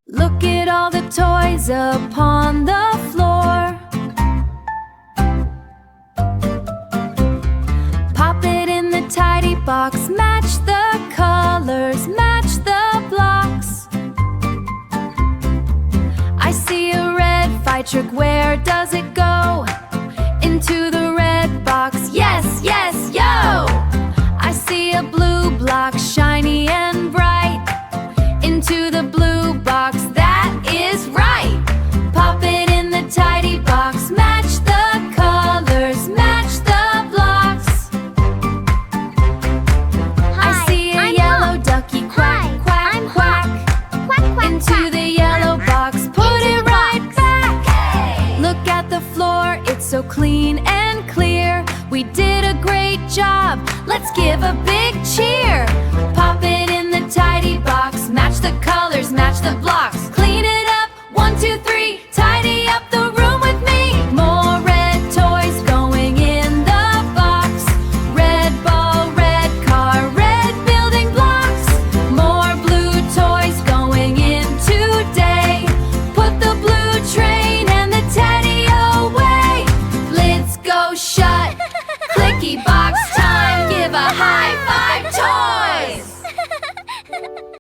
Look at all the toys upon the floor. Pop it in the tidy box. Match the colors, match the blocks. I see a red fire truck. Where does it go? Into the red box. Yes, yes, yo! I see a blue block, shiny and bright. Into the blue box, that is right. Pop it in the tidy box. Match the colors, match the blocks. I see a yellow ducky. Quack, quack, quack. Into the yellow box. Put it right back. Look at the floor, it's so clean and clear. We did a great job. Let's give a big cheer.